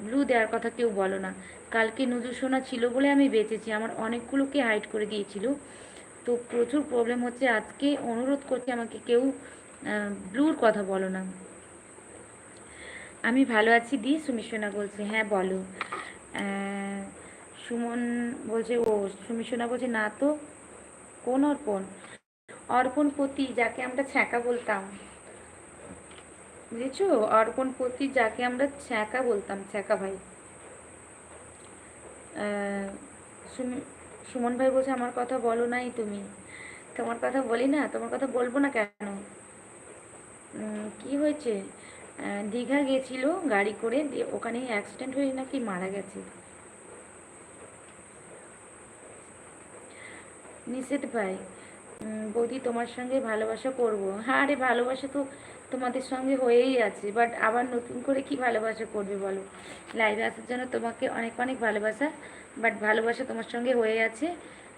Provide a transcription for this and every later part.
Blue দেওয়ার কথা কেউ বলো না। কালকে নুজু সোনা ছিল বলে আমি বেঁচেছি, আমার অনেকগুলোকে হাইড করে দিয়েছিল। তো প্রচুর প্রবলেম হচ্ছে, আজকে অনুরোধ করছি আমাকে কেউ ব্লুর কথা বলো না। আমি ভালো আছি দি, সুমি সোনা বলছে। হ্যাঁ বলো। সুমন বলছে, ও সুমি সোনা বলছে না তো। কোন অর্পণ? অর্পণ পতি, যাকে আমরা ছ্যাঁকা বলতাম, বুঝেছো? অর্পণ পতি, যাকে আমরা ছ্যাঁকা বলতাম, ছ্যাঁকা ভাই। সুমন ভাই বলছে আমার কথা বলো নাই তুমি। তোমার কথা বলি না? তোমার কথা বলবো না কেন? কি হয়েছে? দীঘা গেছিল গাড়ি করে, দিয়ে ওখানে অ্যাক্সিডেন্ট হয়ে নাকি মারা গেছে। নিষেধ ভাই, বৌদি তোমার সঙ্গে ভালোবাসা করবো। হ্যাঁ রে, ভালোবাসা তো তোমাদের সঙ্গে হয়েই আছে, বাট আবার নতুন করে কি ভালোবাসা করবে বলো? লাইভে আসার জন্য তোমাকে অনেক অনেক ভালোবাসা, বাট ভালোবাসা তোমার সঙ্গে হয়ে আছে,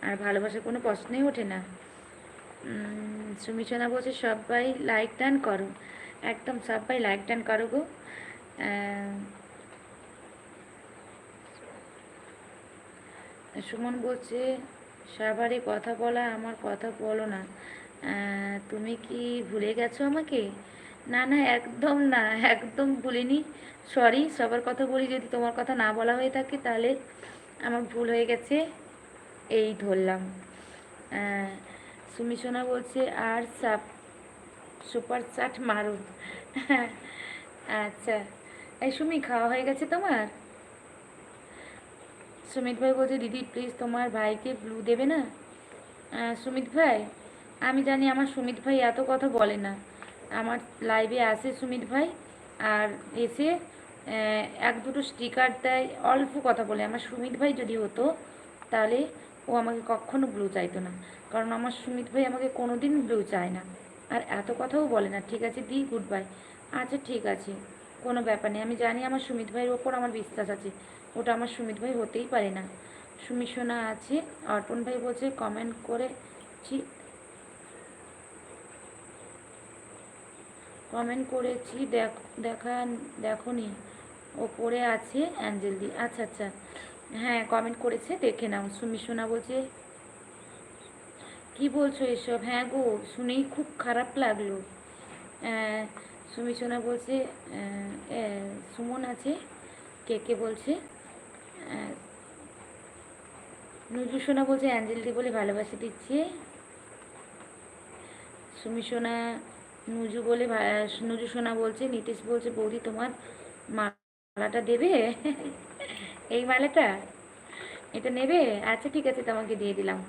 আর ভালোবাসার কোনো প্রশ্নই ওঠে না। সুমিচনা বলছে সবাই লাইক ডান করো। একদম সবাই লাইক ডান করো গো। সুমন বলছে সবারই কথা বলা, আমার কথা বলো না। তুমি কি ভুলে গেছো আমাকে? না না, একদম না, একদম ভুলিনি। সরি, সবার কথা বলি, যদি তোমার কথা না বলা হয়ে থাকে তাহলে আমার ভুল হয়ে গেছে, এই ধরলাম। সুমি সোনা বলছে আর সুপার চাট মারো। আচ্ছা, এই সুমি, খাওয়া হয়ে গেছে তোমার? সুমিত ভাই বলছে দিদি প্লিজ তোমার ভাইকে ব্লু দেবে না? সুমিত ভাই, আমি জানি আমার সুমিত ভাই এত কথা বলে না। আমার লাইভে আসে সুমিত ভাই, আর এসে এক দুটো স্টিকার দেয়, অল্প কথা বলে। আমার সুমিত ভাই যদি হতো তাহলে ও আমাকে কখনো ব্লু চাইতো না, কারণ আমার সুমিত ভাই আমাকে কোনো দিন ব্লু চায় না, আর এত কথাও বলে না। ঠিক আছে দি, গুড বাই। আচ্ছা ঠিক আছে, কোনো ব্যাপার নেই। আমি জানি আমার সুমিত ভাইয়ের ওপর আমার বিশ্বাস আছে, ওটা আমার সুমিত ভাই হতেই পারে না। সুমি সোনা আছে। অর্পণ ভাই বলছে কমেন্ট করেছি, দেখা দেখনি, ওপরে আছে অ্যাঞ্জেল দি। আচ্ছা আচ্ছা, হ্যাঁ কমেন্ট করেছে, দেখে নাও। সুমি সোনা বলছে কি বলছো এসব? হ্যাঁ গো, শুনেই খুব খারাপ লাগলো। সুমি সোনা বলছে সুমন আছে। কে কে বলছে? নুজু সোনা বলছে অ্যাঞ্জেল দি বলে ভালোবাসা দিচ্ছে। সুমি সোনা নুজু বলে নুজু সোনা বলছে, নীতিশ বলছে বৌদি তোমার মালাটা দেবে? এই মালাটা, এটা নেবে? আচ্ছা ঠিক আছে, তোমাকে দিয়ে দিলাম।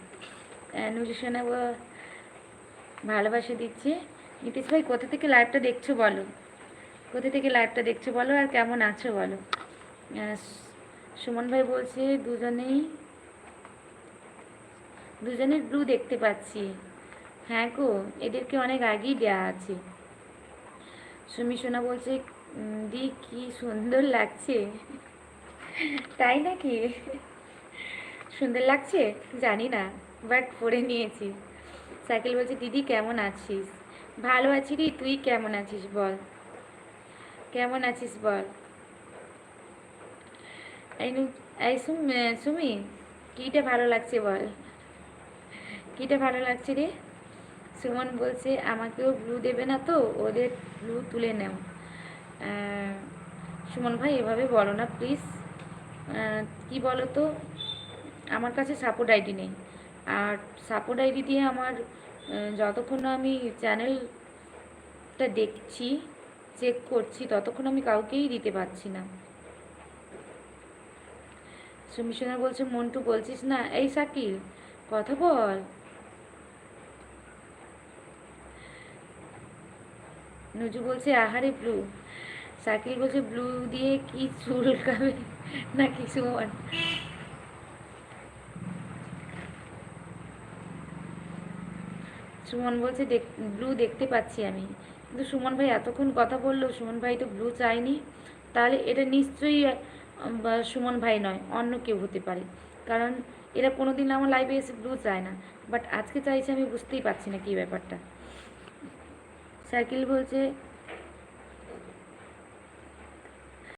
নুজু সোনা ভালোবাসা দিচ্ছে। নীতিশ ভাই কোথা থেকে লাইভটা দেখছো বলো? কোথা থেকে লাইভটা দেখছো বলো, আর কেমন আছো বলো? সুমন ভাই বলছে দুজনের ব্লু দেখতে পাচ্ছি। হ্যাঁ গো, এদেরকে অনেক আগেই দেওয়া আছে। সুমি সোনা বলছে দি কি সুন্দর লাগছে। তাই নাকি? সুন্দর লাগছে জানি না, বাট পরে নিয়েছি। সাইকেল বলছে দিদি কেমন আছিস? ভালো আছি রে, তুই কেমন আছিস বল? কেমন আছিস বল? এই সুমি, কিটা ভালো লাগছে বল? কিটা ভালো লাগছে রে? সুমন বলছে আমাকেও ব্লু দেবে না তো, ওদের ব্লু তুলে নাও। সুমন ভাই এভাবে বলো না প্লিজ। কি বলো তো, আমার কাছে সাপোর্ট আইডি নেই, আর সাপোর্ট আইডি দিয়ে আমার যতক্ষণ না আমি চ্যানেলটা দেখছি, চেক করছি, ততক্ষণ আমি কাউকেই দিতে পারছি না। সুমিশনা বলছে মন্টু বলছিস না? এই শাকিল, কথা বল। নুজু বলছে আহারে ব্লু। শাকিল বলছে ব্লু দিয়ে কি চুলকাবে নাকি সুমন? সুমন বলছে ব্লু দেখতে পাচ্ছি আমি, কিন্তু সুমন ভাই এতক্ষণ কথা বললো, সুমন ভাই তো ব্লু চায়নি, তাহলে এটা নিশ্চয়ই সুমন ভাই নয়, অন্য কেউ হতে পারে, কারণ এরা কোনোদিন আমার লাইভে এসে ব্লু চায় না, বাট আজকে চাইছে, আমি বুঝতেই পারছি না কী ব্যাপারটা। সাইকেল বলছে